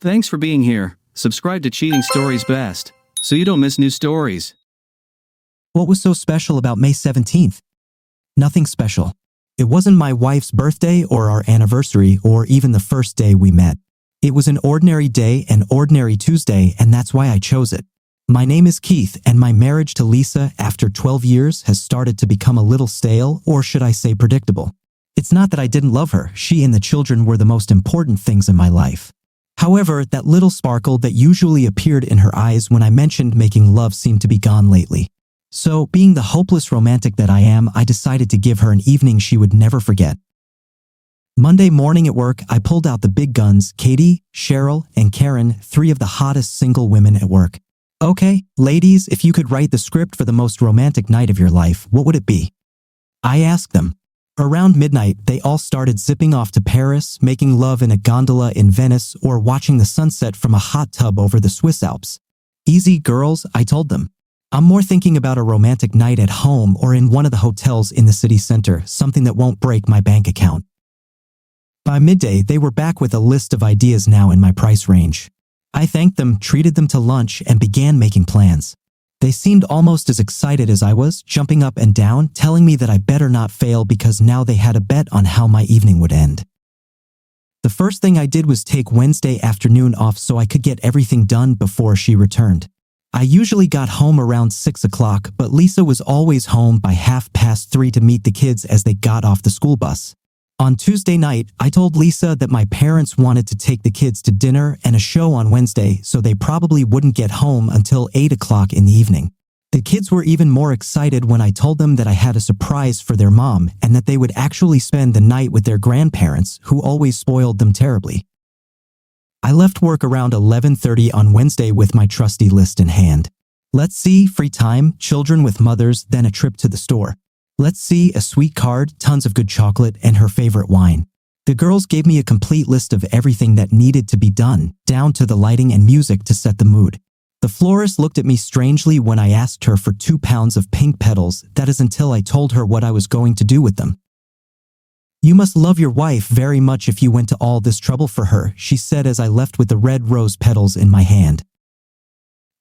Thanks for being here. Subscribe to Cheating Stories Best, so you don't miss new stories. What was so special about May 17th? Nothing special. It wasn't my wife's birthday or our anniversary or even the first day we met. It was an ordinary day, an ordinary Tuesday, and that's why I chose it. My name is Keith, and my marriage to Lisa after 12 years has started to become a little stale, or should I say predictable. It's not that I didn't love her. She and the children were the most important things in my life. However, that little sparkle that usually appeared in her eyes when I mentioned making love seemed to be gone lately. So, being the hopeless romantic that I am, I decided to give her an evening she would never forget. Monday morning at work, I pulled out the big guns, Katie, Cheryl, and Karen, three of the hottest single women at work. Okay, ladies, if you could write the script for the most romantic night of your life, what would it be? I asked them. Around midnight, they all started zipping off to Paris, making love in a gondola in Venice, or watching the sunset from a hot tub over the Swiss Alps. Easy, girls, I told them. I'm more thinking about a romantic night at home or in one of the hotels in the city center, something that won't break my bank account. By midday, they were back with a list of ideas now in my price range. I thanked them, treated them to lunch, and began making plans. They seemed almost as excited as I was, jumping up and down, telling me that I better not fail because now they had a bet on how my evening would end. The first thing I did was take Wednesday afternoon off so I could get everything done before she returned. I usually got home around 6 o'clock, but Lisa was always home by 3:30 to meet the kids as they got off the school bus. On Tuesday night, I told Lisa that my parents wanted to take the kids to dinner and a show on Wednesday, so they probably wouldn't get home until 8 o'clock in the evening. The kids were even more excited when I told them that I had a surprise for their mom and that they would actually spend the night with their grandparents, who always spoiled them terribly. I left work around 11:30 on Wednesday with my trusty list in hand. Let's see, free time, children with mothers, then a trip to the store. Let's see, a sweet card, tons of good chocolate, and her favorite wine. The girls gave me a complete list of everything that needed to be done, down to the lighting and music to set the mood. The florist looked at me strangely when I asked her for 2 pounds of pink petals, that is until I told her what I was going to do with them. You must love your wife very much if you went to all this trouble for her, she said as I left with the red rose petals in my hand.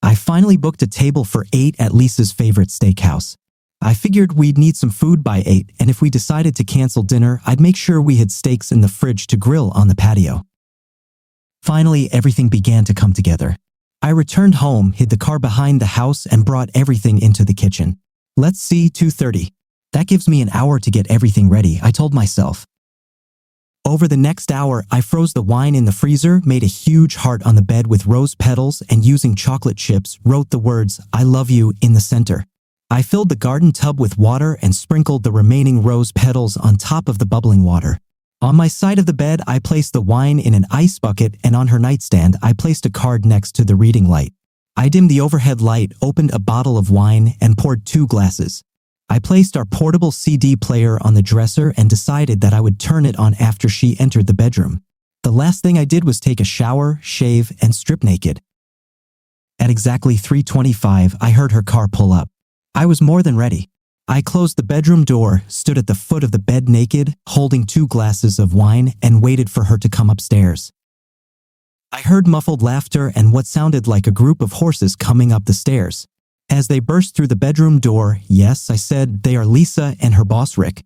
I finally booked a table for 8 at Lisa's favorite steakhouse. I figured we'd need some food by 8, and if we decided to cancel dinner, I'd make sure we had steaks in the fridge to grill on the patio. Finally, everything began to come together. I returned home, hid the car behind the house, and brought everything into the kitchen. Let's see, 2:30. That gives me an hour to get everything ready, I told myself. Over the next hour, I froze the wine in the freezer, made a huge heart on the bed with rose petals, and using chocolate chips, wrote the words, "I love you," in the center. I filled the garden tub with water and sprinkled the remaining rose petals on top of the bubbling water. On my side of the bed, I placed the wine in an ice bucket, and on her nightstand, I placed a card next to the reading light. I dimmed the overhead light, opened a bottle of wine, and poured 2 glasses. I placed our portable CD player on the dresser and decided that I would turn it on after she entered the bedroom. The last thing I did was take a shower, shave, and strip naked. At exactly 3:25, I heard her car pull up. I was more than ready. I closed the bedroom door, stood at the foot of the bed naked, holding 2 glasses of wine, and waited for her to come upstairs. I heard muffled laughter and what sounded like a group of horses coming up the stairs. As they burst through the bedroom door, yes, I said, they are Lisa and her boss Rick.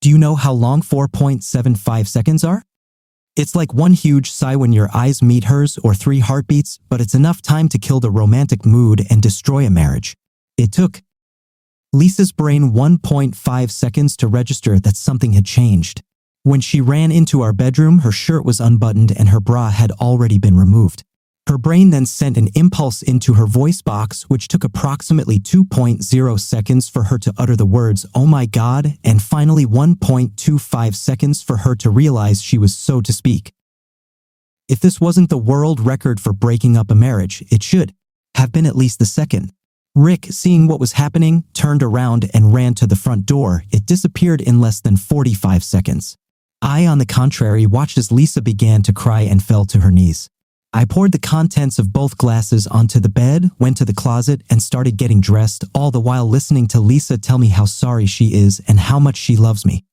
Do you know how long 4.75 seconds are? It's like one huge sigh when your eyes meet hers, or 3 heartbeats, but it's enough time to kill the romantic mood and destroy a marriage. It took Lisa's brain 1.5 seconds to register that something had changed. When she ran into our bedroom, her shirt was unbuttoned and her bra had already been removed. Her brain then sent an impulse into her voice box, which took approximately 2.0 seconds for her to utter the words, "Oh my God," and finally 1.25 seconds for her to realize she was so to speak. If this wasn't the world record for breaking up a marriage, it should have been at least the second. Rick, seeing what was happening, turned around and ran to the front door. It disappeared in less than 45 seconds. I, on the contrary, watched as Lisa began to cry and fell to her knees. I poured the contents of both glasses onto the bed, went to the closet, and started getting dressed, all the while listening to Lisa tell me how sorry she is and how much she loves me.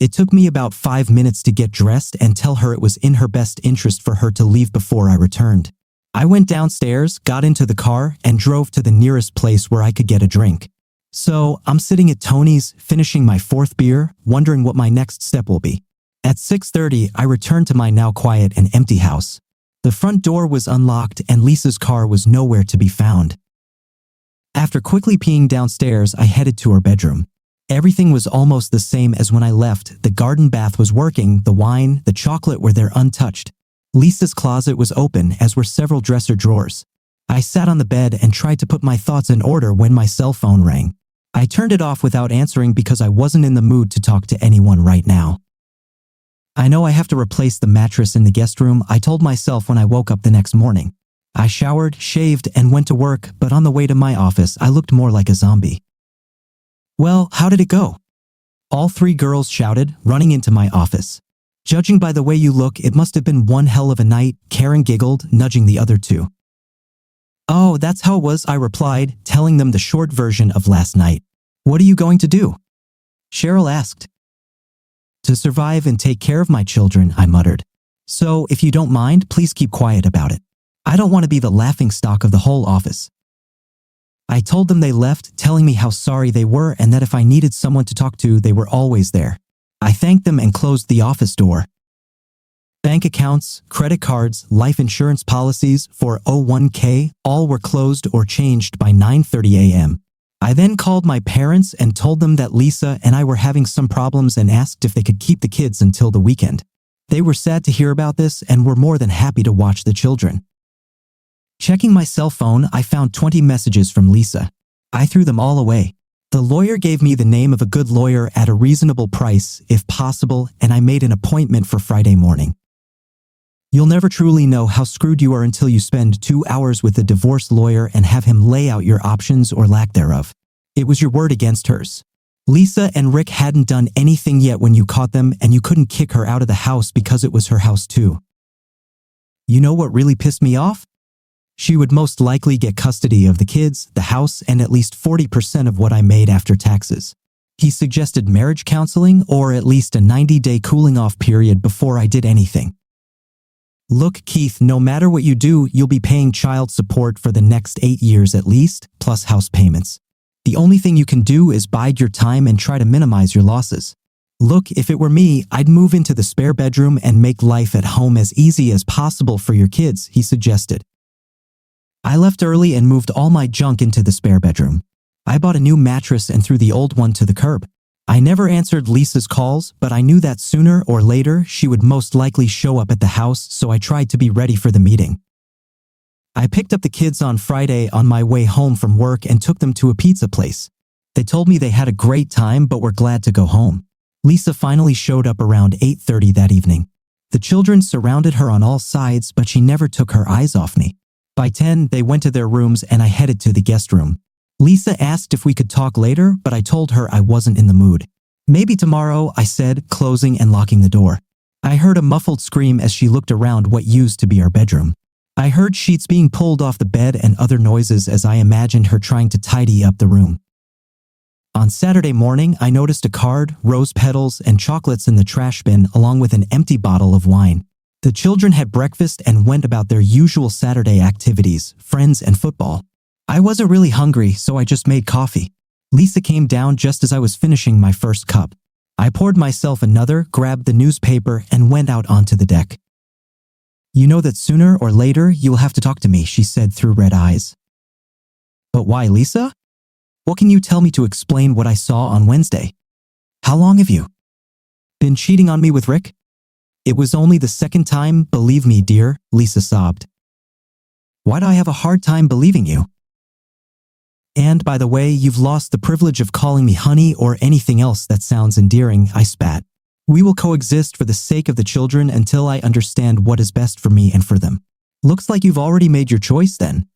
It took me about 5 minutes to get dressed and tell her it was in her best interest for her to leave before I returned. I went downstairs, got into the car, and drove to the nearest place where I could get a drink. So, I'm sitting at Tony's, finishing my 4th beer, wondering what my next step will be. At 6:30, I returned to my now quiet and empty house. The front door was unlocked and Lisa's car was nowhere to be found. After quickly peeing downstairs, I headed to her bedroom. Everything was almost the same as when I left. The garden bath was working, the wine, the chocolate were there untouched. Lisa's closet was open, as were several dresser drawers. I sat on the bed and tried to put my thoughts in order when my cell phone rang. I turned it off without answering because I wasn't in the mood to talk to anyone right now. I know I have to replace the mattress in the guest room, I told myself when I woke up the next morning. I showered, shaved, and went to work, but on the way to my office, I looked more like a zombie. Well, how did it go? All 3 girls shouted, running into my office. Judging by the way you look, it must have been one hell of a night, Karen giggled, nudging the other 2. Oh, that's how it was, I replied, telling them the short version of last night. What are you going to do? Cheryl asked. To survive and take care of my children, I muttered. So, if you don't mind, please keep quiet about it. I don't want to be the laughingstock of the whole office. I told them they left, telling me how sorry they were and that if I needed someone to talk to, they were always there. I thanked them and closed the office door. Bank accounts, credit cards, life insurance policies, 401k, all were closed or changed by 9:30 a.m. I then called my parents and told them that Lisa and I were having some problems and asked if they could keep the kids until the weekend. They were sad to hear about this and were more than happy to watch the children. Checking my cell phone, I found 20 messages from Lisa. I threw them all away. The lawyer gave me the name of a good lawyer at a reasonable price, if possible, and I made an appointment for Friday morning. You'll never truly know how screwed you are until you spend 2 hours with a divorce lawyer and have him lay out your options or lack thereof. It was your word against hers. Lisa and Rick hadn't done anything yet when you caught them, and you couldn't kick her out of the house because it was her house too. You know what really pissed me off? She would most likely get custody of the kids, the house, and at least 40% of what I made after taxes. He suggested marriage counseling or at least a 90-day cooling-off period before I did anything. Look, Keith, no matter what you do, you'll be paying child support for the next 8 years at least, plus house payments. The only thing you can do is bide your time and try to minimize your losses. Look, if it were me, I'd move into the spare bedroom and make life at home as easy as possible for your kids, he suggested. I left early and moved all my junk into the spare bedroom. I bought a new mattress and threw the old one to the curb. I never answered Lisa's calls, but I knew that sooner or later she would most likely show up at the house, so I tried to be ready for the meeting. I picked up the kids on Friday on my way home from work and took them to a pizza place. They told me they had a great time but were glad to go home. Lisa finally showed up around 8:30 that evening. The children surrounded her on all sides, but she never took her eyes off me. By 10, they went to their rooms and I headed to the guest room. Lisa asked if we could talk later, but I told her I wasn't in the mood. Maybe tomorrow, I said, closing and locking the door. I heard a muffled scream as she looked around what used to be our bedroom. I heard sheets being pulled off the bed and other noises as I imagined her trying to tidy up the room. On Saturday morning, I noticed a card, rose petals, and chocolates in the trash bin along with an empty bottle of wine. The children had breakfast and went about their usual Saturday activities, friends and football. I wasn't really hungry, so I just made coffee. Lisa came down just as I was finishing my first cup. I poured myself another, grabbed the newspaper, and went out onto the deck. You know that sooner or later you will have to talk to me, she said through red eyes. But why, Lisa? What can you tell me to explain what I saw on Wednesday? How long have you been cheating on me with Rick? It was only the second time, believe me, dear, Lisa sobbed. Why do I have a hard time believing you? And, by the way, you've lost the privilege of calling me honey or anything else that sounds endearing, I spat. We will coexist for the sake of the children until I understand what is best for me and for them. Looks like you've already made your choice then.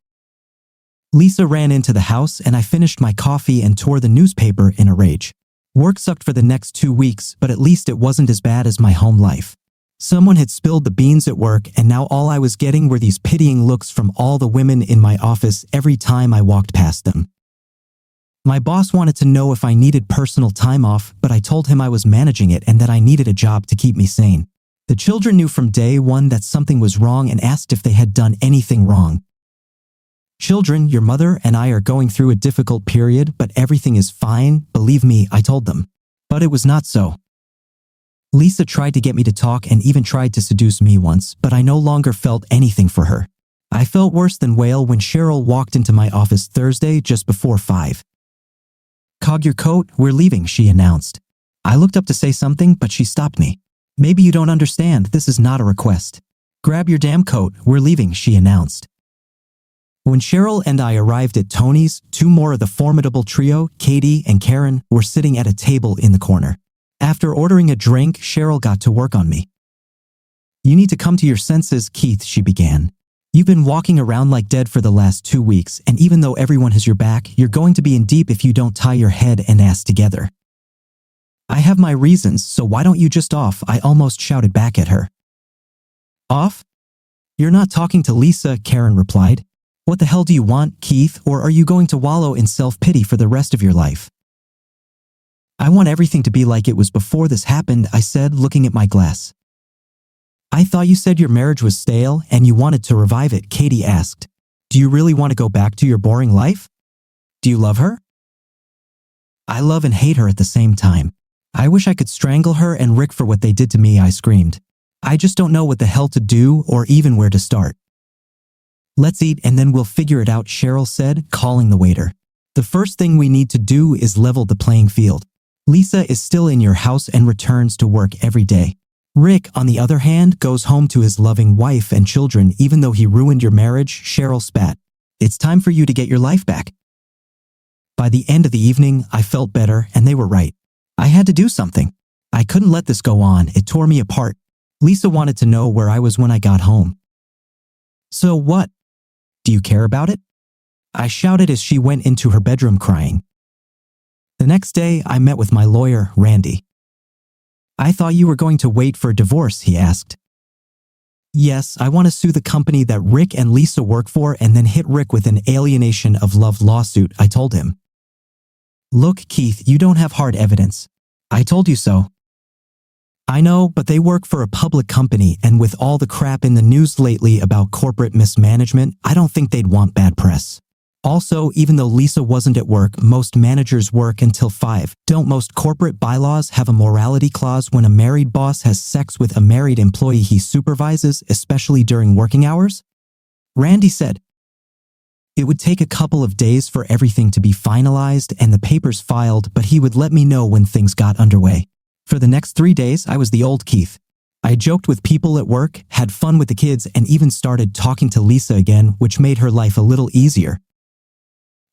Lisa ran into the house and I finished my coffee and tore the newspaper in a rage. Work sucked for the next 2 weeks, but at least it wasn't as bad as my home life. Someone had spilled the beans at work and now all I was getting were these pitying looks from all the women in my office every time I walked past them. My boss wanted to know if I needed personal time off, but I told him I was managing it and that I needed a job to keep me sane. The children knew from day one that something was wrong and asked if they had done anything wrong. Children, your mother and I are going through a difficult period, but everything is fine, believe me, I told them. But it was not so. Lisa tried to get me to talk and even tried to seduce me once, but I no longer felt anything for her. I felt worse than Whale when Cheryl walked into my office Thursday just before 5. "Cog your coat, we're leaving," she announced. I looked up to say something, but she stopped me. "Maybe you don't understand, this is not a request. Grab your damn coat, we're leaving," she announced. When Cheryl and I arrived at Tony's, 2 more of the formidable trio, Katie and Karen, were sitting at a table in the corner. After ordering a drink, Cheryl got to work on me. "You need to come to your senses, Keith," she began. "You've been walking around like dead for the last 2 weeks, and even though everyone has your back, you're going to be in deep if you don't tie your head and ass together. I have my reasons, so why don't you just off?" I almost shouted back at her. "Off? You're not talking to Lisa," Karen replied. "What the hell do you want, Keith, or are you going to wallow in self-pity for the rest of your life?" "I want everything to be like it was before this happened," I said, looking at my glass. "I thought you said your marriage was stale and you wanted to revive it," Katie asked. "Do you really want to go back to your boring life? Do you love her?" "I love and hate her at the same time. I wish I could strangle her and Rick for what they did to me," I screamed. "I just don't know what the hell to do or even where to start." "Let's eat and then we'll figure it out," Cheryl said, calling the waiter. "The first thing we need to do is level the playing field. Lisa is still in your house and returns to work every day. Rick, on the other hand, goes home to his loving wife and children even though he ruined your marriage," Cheryl spat. "It's time for you to get your life back." By the end of the evening, I felt better, and they were right. I had to do something. I couldn't let this go on, it tore me apart. Lisa wanted to know where I was when I got home. "So what? Do you care about it?" I shouted as she went into her bedroom crying. The next day, I met with my lawyer, Randy. "I thought you were going to wait for a divorce," he asked. "Yes, I want to sue the company that Rick and Lisa work for and then hit Rick with an alienation of love lawsuit," I told him. "Look, Keith, you don't have hard evidence. I told you so." "I know, but they work for a public company, and with all the crap in the news lately about corporate mismanagement, I don't think they'd want bad press. Also, even though Lisa wasn't at work, most managers work until 5. Don't most corporate bylaws have a morality clause when a married boss has sex with a married employee he supervises, especially during working hours?" Randy said. "It would take a couple of days for everything to be finalized and the papers filed, but he would let me know when things got underway. For the next 3 days, I was the old Keith. I joked with people at work, had fun with the kids, and even started talking to Lisa again, which made her life a little easier.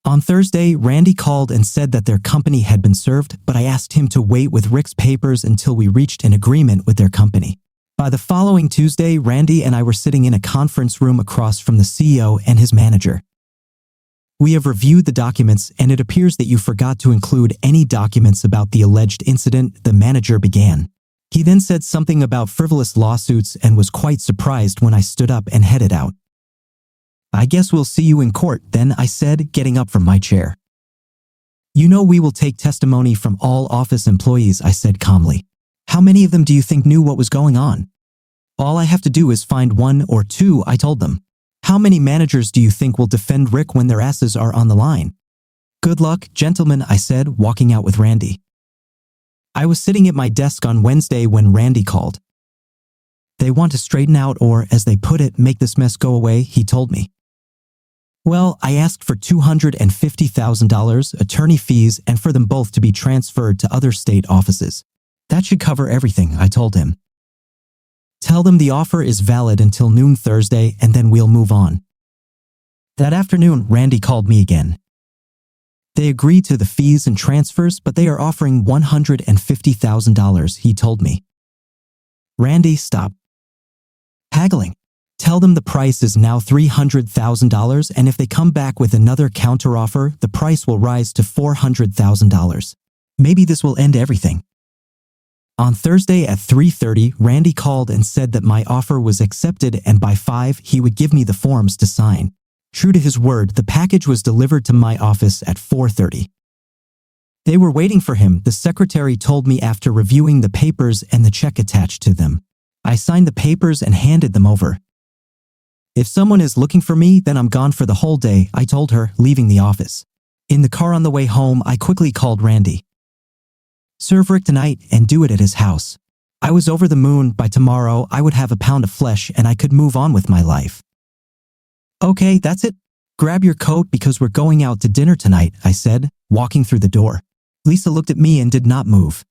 On Thursday, Randy called and said that their company had been served, but I asked him to wait with Rick's papers until we reached an agreement with their company. By the following Tuesday, Randy and I were sitting in a conference room across from the CEO and his manager. "We have reviewed the documents, and it appears that you forgot to include any documents about the alleged incident," the manager began. He then said something about frivolous lawsuits and was quite surprised when I stood up and headed out. "I guess we'll see you in court, then," I said, getting up from my chair. "You know we will take testimony from all office employees," I said calmly. "How many of them do you think knew what was going on?" "All I have to do is find 1 or 2, I told them. "How many managers do you think will defend Rick when their asses are on the line?" "Good luck, gentlemen," I said, walking out with Randy. I was sitting at my desk on Wednesday when Randy called. "They want to straighten out or, as they put it, make this mess go away," he told me. Well, I asked for $250,000, attorney fees, and for them both to be transferred to other state offices. "That should cover everything," I told him. "Tell them the offer is valid until noon Thursday, and then we'll move on." That afternoon, Randy called me again. "They agreed to the fees and transfers, but they are offering $150,000, he told me. "Randy, stop haggling. Tell them the price is now $300,000, and if they come back with another counteroffer, the price will rise to $400,000. Maybe this will end everything." On Thursday at 3:30, Randy called and said that my offer was accepted and by 5 he would give me the forms to sign. True to his word, the package was delivered to my office at 4:30. They were waiting for him, the secretary told me after reviewing the papers and the check attached to them. I signed the papers and handed them over. If someone is looking for me, then I'm gone for the whole day, I told her, leaving the office. In the car on the way home, I quickly called Randy. Serve Rick tonight and do it at his house. I was over the moon. By tomorrow, I would have a pound of flesh and I could move on with my life. Okay, that's it. Grab your coat because we're going out to dinner tonight, I said, walking through the door. Lisa looked at me and did not move.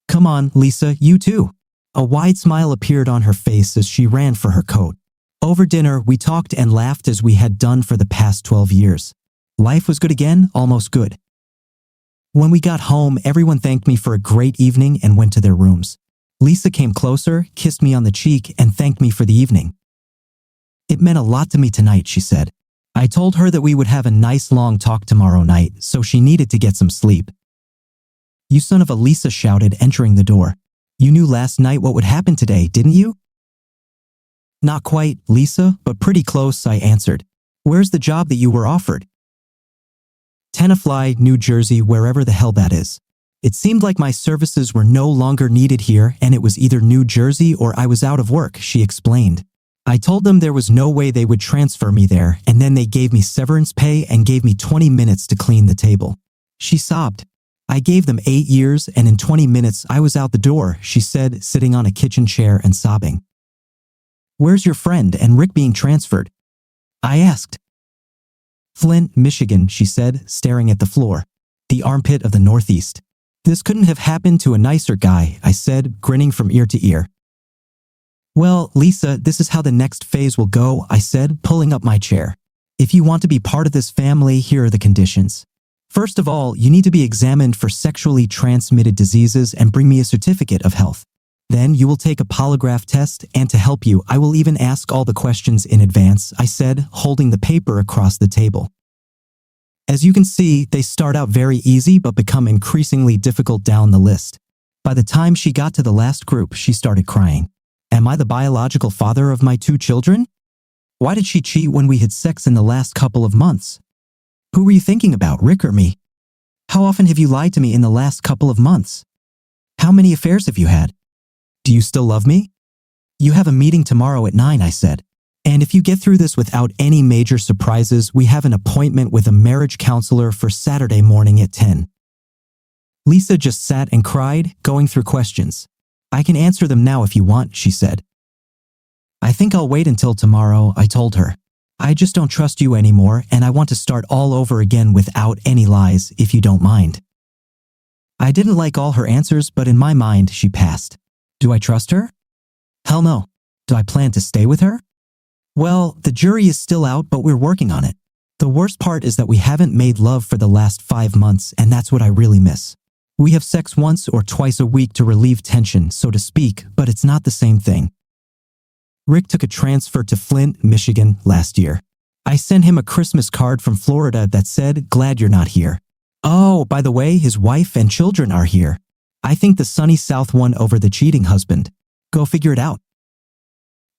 Come on, Lisa, you too. A wide smile appeared on her face as she ran for her coat. Over dinner, we talked and laughed as we had done for the past 12 years. Life was good again, almost good. When we got home, everyone thanked me for a great evening and went to their rooms. Lisa came closer, kissed me on the cheek, and thanked me for the evening. It meant a lot to me tonight, she said. I told her that we would have a nice long talk tomorrow night, so she needed to get some sleep. You son of a, Lisa shouted, entering the door. You knew last night what would happen today, didn't you? Not quite, Lisa, but pretty close, I answered. Where's the job that you were offered? Tenafly, New Jersey, wherever the hell that is. It seemed like my services were no longer needed here and it was either New Jersey or I was out of work, she explained. I told them there was no way they would transfer me there and then they gave me severance pay and gave me 20 minutes to clean the table. She sobbed. I gave them 8 years and in 20 minutes I was out the door, she said, sitting on a kitchen chair and sobbing. Where's your friend and Rick being transferred? I asked. Flint, Michigan, she said, staring at the floor. The armpit of the Northeast. This couldn't have happened to a nicer guy, I said, grinning from ear to ear. Well, Lisa, this is how the next phase will go, I said, pulling up my chair. If you want to be part of this family, here are the conditions. First of all, you need to be examined for sexually transmitted diseases and bring me a certificate of health. Then you will take a polygraph test, and to help you, I will even ask all the questions in advance, I said, holding the paper across the table. As you can see, they start out very easy but become increasingly difficult down the list. By the time she got to the last group, she started crying. Am I the biological father of my 2 children? Why did she cheat when we had sex in the last couple of months? Who were you thinking about, Rick or me? How often have you lied to me in the last couple of months? How many affairs have you had? Do you still love me? You have a meeting tomorrow at 9, I said. And if you get through this without any major surprises, we have an appointment with a marriage counselor for Saturday morning at 10. Lisa just sat and cried, going through questions. I can answer them now if you want, she said. I think I'll wait until tomorrow, I told her. I just don't trust you anymore, and I want to start all over again without any lies, if you don't mind. I didn't like all her answers, but in my mind, she passed. Do I trust her? Hell no. Do I plan to stay with her? Well, the jury is still out, but we're working on it. The worst part is that we haven't made love for the last 5 months, and that's what I really miss. We have sex once or twice a week to relieve tension, so to speak, but it's not the same thing. Rick took a transfer to Flint, Michigan last year. I sent him a Christmas card from Florida that said, "Glad you're not here." Oh, by the way, his wife and children are here. I think the sunny South won over the cheating husband. Go figure it out.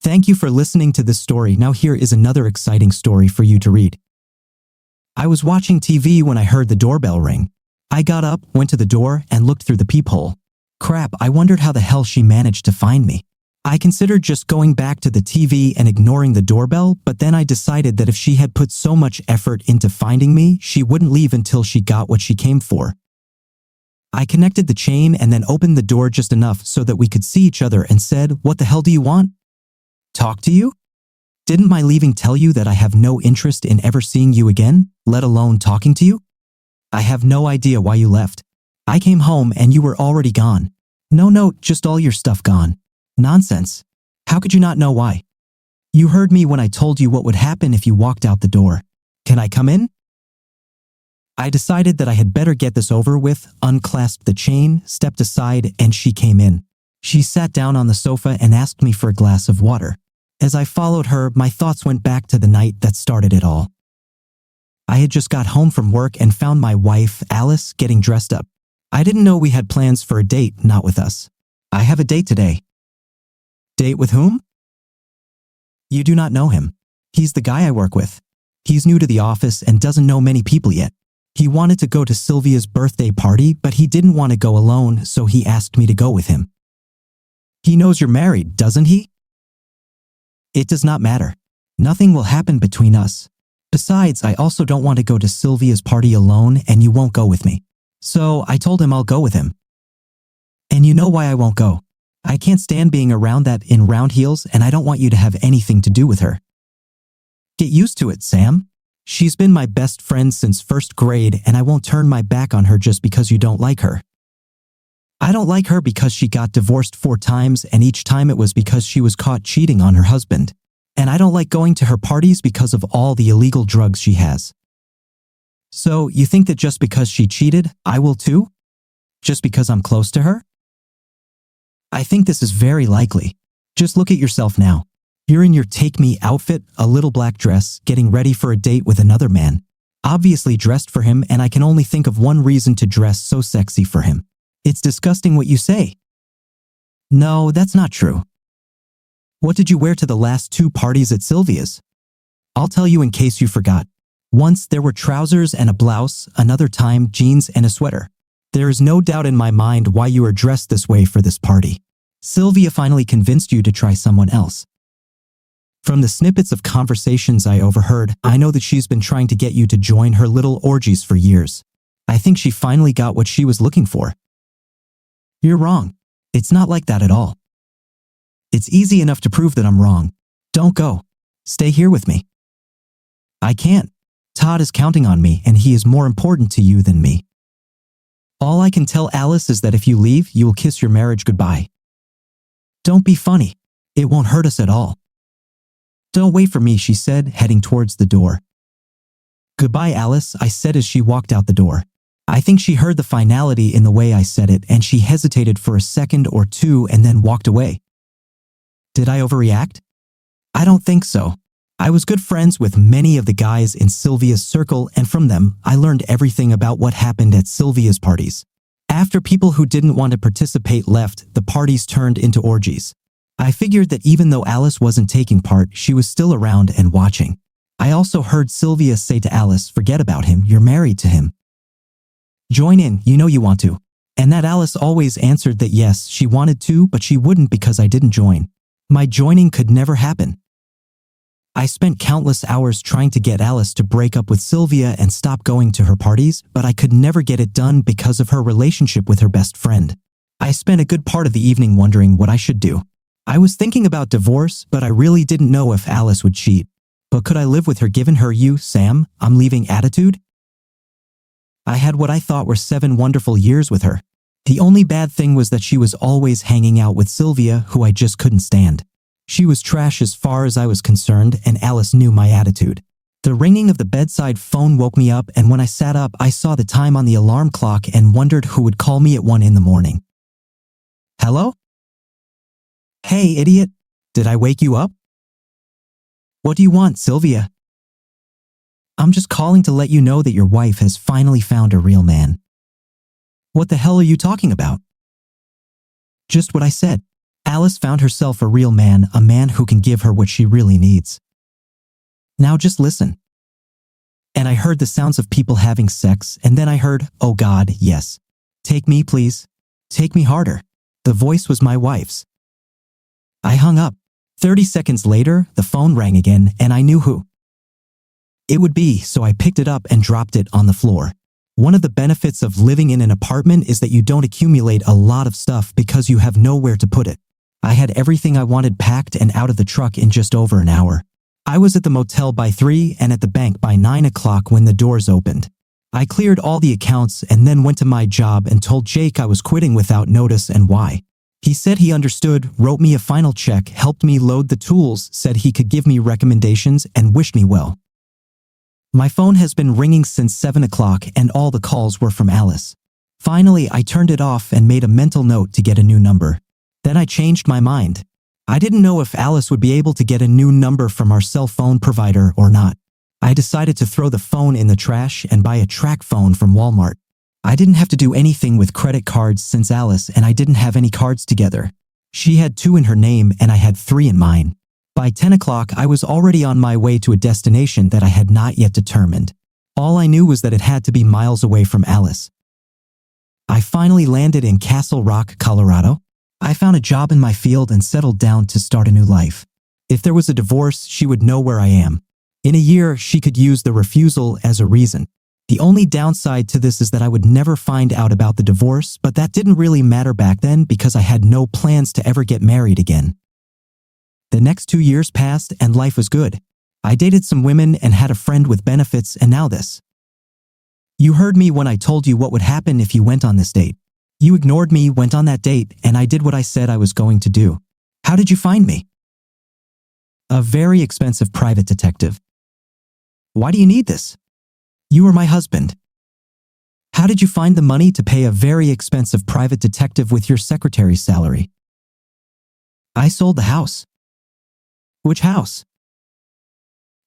Thank you for listening to this story. Now here is another exciting story for you to read. I was watching TV when I heard the doorbell ring. I got up, went to the door, and looked through the peephole. Crap, I wondered how the hell she managed to find me. I considered just going back to the TV and ignoring the doorbell, but then I decided that if she had put so much effort into finding me, she wouldn't leave until she got what she came for. I connected the chain and then opened the door just enough so that we could see each other and said, "What the hell do you want?" Talk to you? Didn't my leaving tell you that I have no interest in ever seeing you again, let alone talking to you? I have no idea why you left. I came home and you were already gone. No, just all your stuff gone. Nonsense. How could you not know why? You heard me when I told you what would happen if you walked out the door. Can I come in? I decided that I had better get this over with, unclasped the chain, stepped aside, and she came in. She sat down on the sofa and asked me for a glass of water. As I followed her, my thoughts went back to the night that started it all. I had just got home from work and found my wife, Alice, getting dressed up. I didn't know we had plans for a date, not with us. I have a date today. Date with whom? You do not know him. He's the guy I work with. He's new to the office and doesn't know many people yet. He wanted to go to Sylvia's birthday party, but he didn't want to go alone, so he asked me to go with him. He knows you're married, doesn't he? It does not matter. Nothing will happen between us. Besides, I also don't want to go to Sylvia's party alone, and you won't go with me. So I told him I'll go with him. And you know why I won't go. I can't stand being around that in round heels, and I don't want you to have anything to do with her. Get used to it, Sam. She's been my best friend since first grade, and I won't turn my back on her just because you don't like her. I don't like her because she got divorced 4 times, and each time it was because she was caught cheating on her husband. And I don't like going to her parties because of all the illegal drugs she has. So, you think that just because she cheated, I will too? Just because I'm close to her? I think this is very likely. Just look at yourself now. You're in your take-me outfit, a little black dress, getting ready for a date with another man. Obviously dressed for him, and I can only think of one reason to dress so sexy for him. It's disgusting what you say. No, that's not true. What did you wear to the last 2 parties at Sylvia's? I'll tell you in case you forgot. Once there were trousers and a blouse, another time jeans and a sweater. There is no doubt in my mind why you are dressed this way for this party. Sylvia finally convinced you to try someone else. From the snippets of conversations I overheard, I know that she's been trying to get you to join her little orgies for years. I think she finally got what she was looking for. You're wrong. It's not like that at all. It's easy enough to prove that I'm wrong. Don't go. Stay here with me. I can't. Todd is counting on me, and he is more important to you than me. All I can tell Alice is that if you leave, you will kiss your marriage goodbye. Don't be funny. It won't hurt us at all. Don't wait for me, she said, heading towards the door. Goodbye, Alice, I said as she walked out the door. I think she heard the finality in the way I said it, and she hesitated for a second or two and then walked away. Did I overreact? I don't think so. I was good friends with many of the guys in Sylvia's circle, and from them, I learned everything about what happened at Sylvia's parties. After people who didn't want to participate left, the parties turned into orgies. I figured that even though Alice wasn't taking part, she was still around and watching. I also heard Sylvia say to Alice, forget about him, you're married to him. Join in, you know you want to. And that Alice always answered that yes, she wanted to, but she wouldn't because I didn't join. My joining could never happen. I spent countless hours trying to get Alice to break up with Sylvia and stop going to her parties, but I could never get it done because of her relationship with her best friend. I spent a good part of the evening wondering what I should do. I was thinking about divorce, but I really didn't know if Alice would cheat. But could I live with her given her "you, Sam, I'm leaving" attitude? I had what I thought were 7 wonderful years with her. The only bad thing was that she was always hanging out with Sylvia, who I just couldn't stand. She was trash as far as I was concerned, and Alice knew my attitude. The ringing of the bedside phone woke me up, and when I sat up, I saw the time on the alarm clock and wondered who would call me at 1 in the morning. Hello? Hey, idiot. Did I wake you up? What do you want, Sylvia? I'm just calling to let you know that your wife has finally found a real man. What the hell are you talking about? Just what I said. Alice found herself a real man, a man who can give her what she really needs. Now just listen. And I heard the sounds of people having sex, and then I heard, oh God, yes. Take me, please. Take me harder. The voice was my wife's. I hung up. 30 seconds later, the phone rang again, and I knew who it would be, so I picked it up and dropped it on the floor. One of the benefits of living in an apartment is that you don't accumulate a lot of stuff because you have nowhere to put it. I had everything I wanted packed and out of the truck in just over an hour. I was at the motel by 3 and at the bank by 9 o'clock when the doors opened. I cleared all the accounts and then went to my job and told Jake I was quitting without notice and why. He said he understood, wrote me a final check, helped me load the tools, said he could give me recommendations, and wished me well. My phone has been ringing since 7 o'clock and all the calls were from Alice. Finally, I turned it off and made a mental note to get a new number. Then I changed my mind. I didn't know if Alice would be able to get a new number from our cell phone provider or not. I decided to throw the phone in the trash and buy a track phone from Walmart. I didn't have to do anything with credit cards since Alice and I didn't have any cards together. She had 2 in her name and I had 3 in mine. By 10 o'clock, I was already on my way to a destination that I had not yet determined. All I knew was that it had to be miles away from Alice. I finally landed in Castle Rock, Colorado. I found a job in my field and settled down to start a new life. If there was a divorce, she would know where I am. In a year, she could use the refusal as a reason. The only downside to this is that I would never find out about the divorce, but that didn't really matter back then because I had no plans to ever get married again. The next 2 years passed and life was good. I dated some women and had a friend with benefits, and now this. You heard me when I told you what would happen if you went on this date. You ignored me, went on that date, and I did what I said I was going to do. How did you find me? A very expensive private detective. Why do you need this? You are my husband. How did you find the money to pay a very expensive private detective with your secretary's salary? I sold the house. Which house?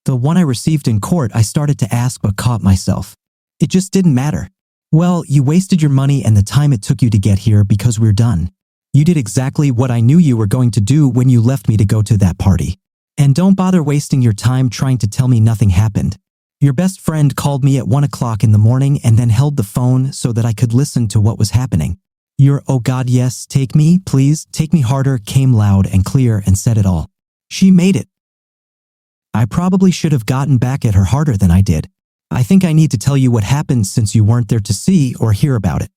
The one I received in court. I started to ask but caught myself. It just didn't matter. Well, you wasted your money and the time it took you to get here because we're done. You did exactly what I knew you were going to do when you left me to go to that party. And don't bother wasting your time trying to tell me nothing happened. Your best friend called me at 1 o'clock in the morning and then held the phone so that I could listen to what was happening. Your "oh God, yes, take me, please, take me harder" came loud and clear and said it all. She made it. I probably should have gotten back at her harder than I did. I think I need to tell you what happened since you weren't there to see or hear about it.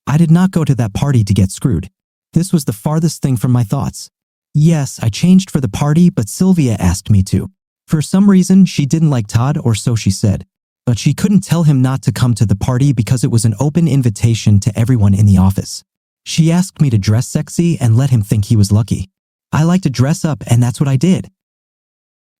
I did not go to that party to get screwed. This was the farthest thing from my thoughts. Yes, I changed for the party, but Sylvia asked me to. For some reason, she didn't like Todd, or so she said. But she couldn't tell him not to come to the party because it was an open invitation to everyone in the office. She asked me to dress sexy and let him think he was lucky. I like to dress up, and that's what I did.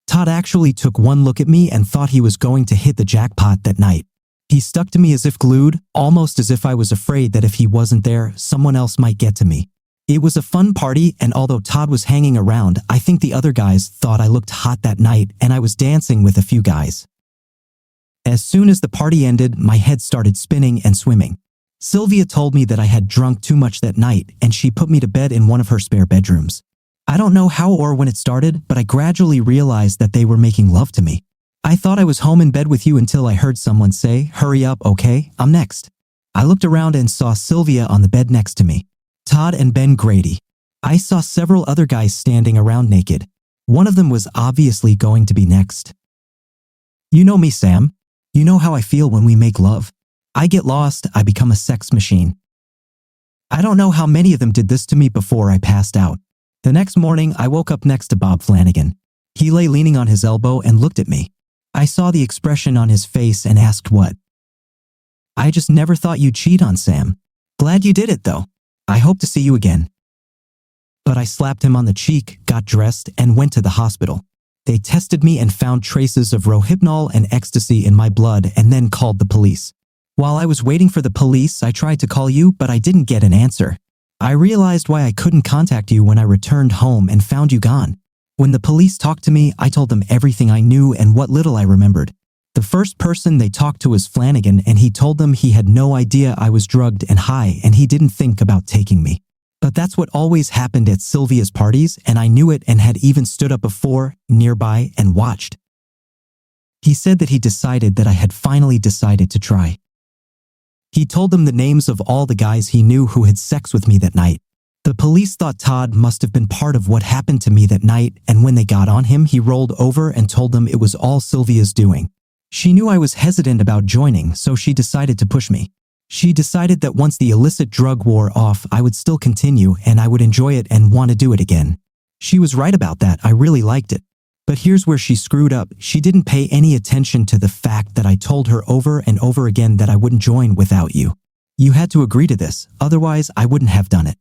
Todd actually took one look at me and thought he was going to hit the jackpot that night. He stuck to me as if glued, almost as if I was afraid that if he wasn't there, someone else might get to me. It was a fun party, and although Todd was hanging around, I think the other guys thought I looked hot that night, and I was dancing with a few guys. As soon as the party ended, my head started spinning and swimming. Sylvia told me that I had drunk too much that night, and she put me to bed in one of her spare bedrooms. I don't know how or when it started, but I gradually realized that they were making love to me. I thought I was home in bed with you until I heard someone say, "Hurry up, okay, I'm next." I looked around and saw Sylvia on the bed next to me. Todd and Ben Grady. I saw several other guys standing around naked. One of them was obviously going to be next. You know me, Sam. You know how I feel when we make love. I get lost, I become a sex machine. I don't know how many of them did this to me before I passed out. The next morning, I woke up next to Bob Flanagan. He lay leaning on his elbow and looked at me. I saw the expression on his face and asked what. I just never thought you'd cheat on Sam. Glad you did it, though. I hope to see you again. But I slapped him on the cheek, got dressed, and went to the hospital. They tested me and found traces of rohypnol and ecstasy in my blood and then called the police. While I was waiting for the police, I tried to call you, but I didn't get an answer. I realized why I couldn't contact you when I returned home and found you gone. When the police talked to me, I told them everything I knew and what little I remembered. The first person they talked to was Flanagan, and he told them he had no idea I was drugged and high and he didn't think about taking me. But that's what always happened at Sylvia's parties, and I knew it and had even stood up before, nearby, and watched. He said that he decided that I had finally decided to try. He told them the names of all the guys he knew who had sex with me that night. The police thought Todd must have been part of what happened to me that night, and when they got on him, he rolled over and told them it was all Sylvia's doing. She knew I was hesitant about joining, so she decided to push me. She decided that once the illicit drug wore off, I would still continue and I would enjoy it and want to do it again. She was right about that. I really liked it. But here's where she screwed up. She didn't pay any attention to the fact that I told her over and over again that I wouldn't join without you. You had to agree to this, otherwise I wouldn't have done it.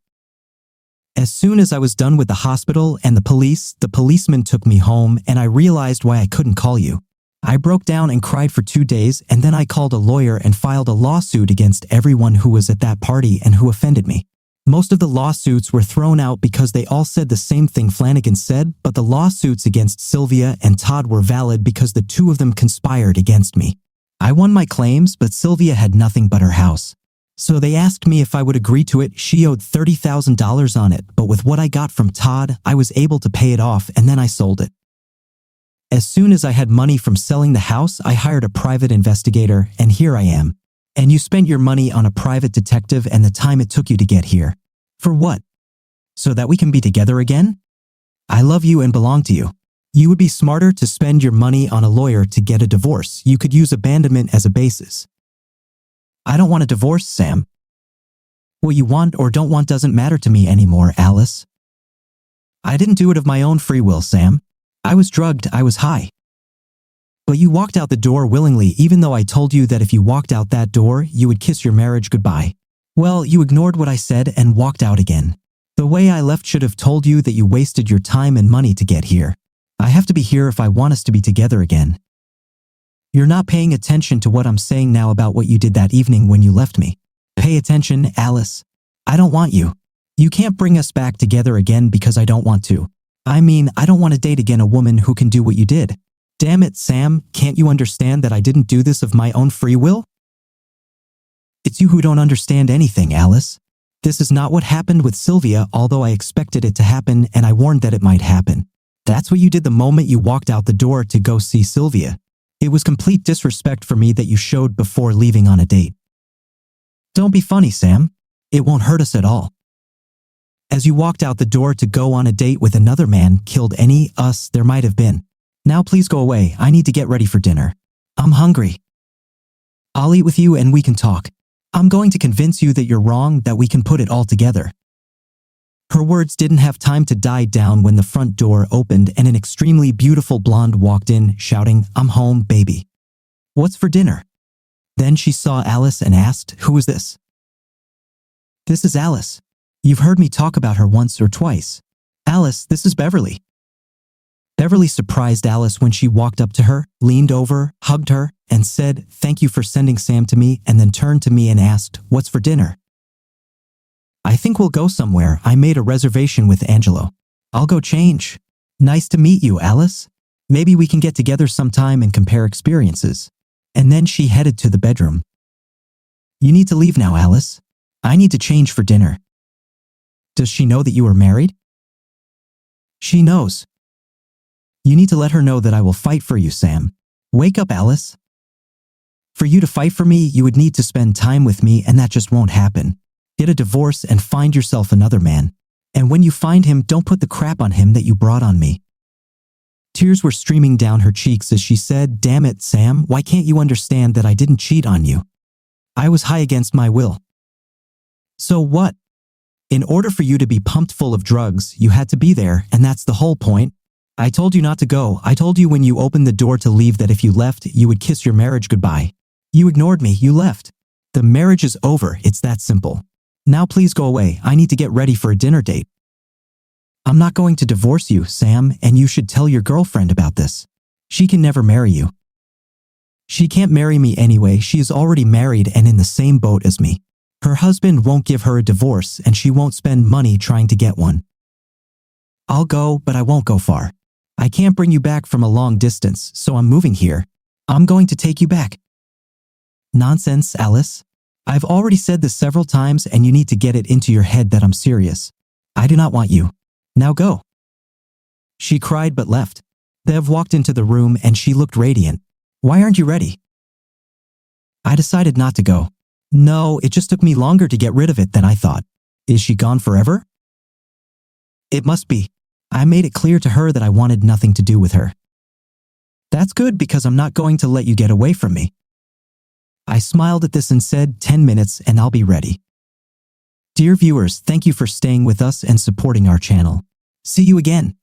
As soon as I was done with the hospital and the policeman took me home, and I realized why I couldn't call you. I broke down and cried for 2 days, and then I called a lawyer and filed a lawsuit against everyone who was at that party and who offended me. Most of the lawsuits were thrown out because they all said the same thing Flanagan said, but the lawsuits against Sylvia and Todd were valid because the two of them conspired against me. I won my claims, but Sylvia had nothing but her house. So they asked me if I would agree to it. She owed $30,000 on it, but with what I got from Todd, I was able to pay it off, and then I sold it. As soon as I had money from selling the house, I hired a private investigator, and here I am. And you spent your money on a private detective and the time it took you to get here. For what? So that we can be together again? I love you and belong to you. You would be smarter to spend your money on a lawyer to get a divorce. You could use abandonment as a basis. I don't want a divorce, Sam. What you want or don't want doesn't matter to me anymore, Alice. I didn't do it of my own free will, Sam. I was drugged, I was high. But you walked out the door willingly, even though I told you that if you walked out that door, you would kiss your marriage goodbye. Well, you ignored what I said and walked out again. The way I left should have told you that you wasted your time and money to get here. I have to be here if I want us to be together again. You're not paying attention to what I'm saying now about what you did that evening when you left me. Pay attention, Alice. I don't want you. You can't bring us back together again because I don't want to. I mean, I don't want to date again a woman who can do what you did. Damn it, Sam, can't you understand that I didn't do this of my own free will? It's you who don't understand anything, Alice. This is not what happened with Sylvia, although I expected it to happen and I warned that it might happen. That's what you did the moment you walked out the door to go see Sylvia. It was complete disrespect for me that you showed before leaving on a date. Don't be funny, Sam. It won't hurt us at all. As you walked out the door to go on a date with another man, killed any us there might have been. Now please go away, I need to get ready for dinner. I'm hungry. I'll eat with you and we can talk. I'm going to convince you that you're wrong, that we can put it all together. Her words didn't have time to die down when the front door opened and an extremely beautiful blonde walked in, shouting, "I'm home, baby. What's for dinner?" Then she saw Alice and asked, "Who is this?" "This is Alice. You've heard me talk about her once or twice. Alice, this is Beverly." Beverly surprised Alice when she walked up to her, leaned over, hugged her, and said, "Thank you for sending Sam to me," and then turned to me and asked, "What's for dinner?" "I think we'll go somewhere. I made a reservation with Angelo. I'll go change." "Nice to meet you, Alice. Maybe we can get together sometime and compare experiences." And then she headed to the bedroom. "You need to leave now, Alice. I need to change for dinner." "Does she know that you are married?" "She knows." "You need to let her know that I will fight for you, Sam. Wake up, Alice. For you to fight for me, you would need to spend time with me, and that just won't happen. Get a divorce and find yourself another man. And when you find him, don't put the crap on him that you brought on me." Tears were streaming down her cheeks as she said, "Damn it, Sam, why can't you understand that I didn't cheat on you? I was high against my will." "So what? In order for you to be pumped full of drugs, you had to be there, and that's the whole point. I told you not to go. I told you when you opened the door to leave that if you left, you would kiss your marriage goodbye. You ignored me, you left. The marriage is over, it's that simple. Now please go away, I need to get ready for a dinner date." "I'm not going to divorce you, Sam, and you should tell your girlfriend about this. She can never marry you." "She can't marry me anyway, she is already married and in the same boat as me. Her husband won't give her a divorce and she won't spend money trying to get one. I'll go, but I won't go far. I can't bring you back from a long distance, so I'm moving here. I'm going to take you back." "Nonsense, Alice. I've already said this several times and you need to get it into your head that I'm serious. I do not want you. Now go." She cried but left. Bev walked into the room and she looked radiant. "Why aren't you ready?" "I decided not to go. No, it just took me longer to get rid of it than I thought." "Is she gone forever?" "It must be. I made it clear to her that I wanted nothing to do with her." "That's good because I'm not going to let you get away from me." I smiled at this and said, 10 minutes and I'll be ready. Dear viewers, thank you for staying with us and supporting our channel. See you again.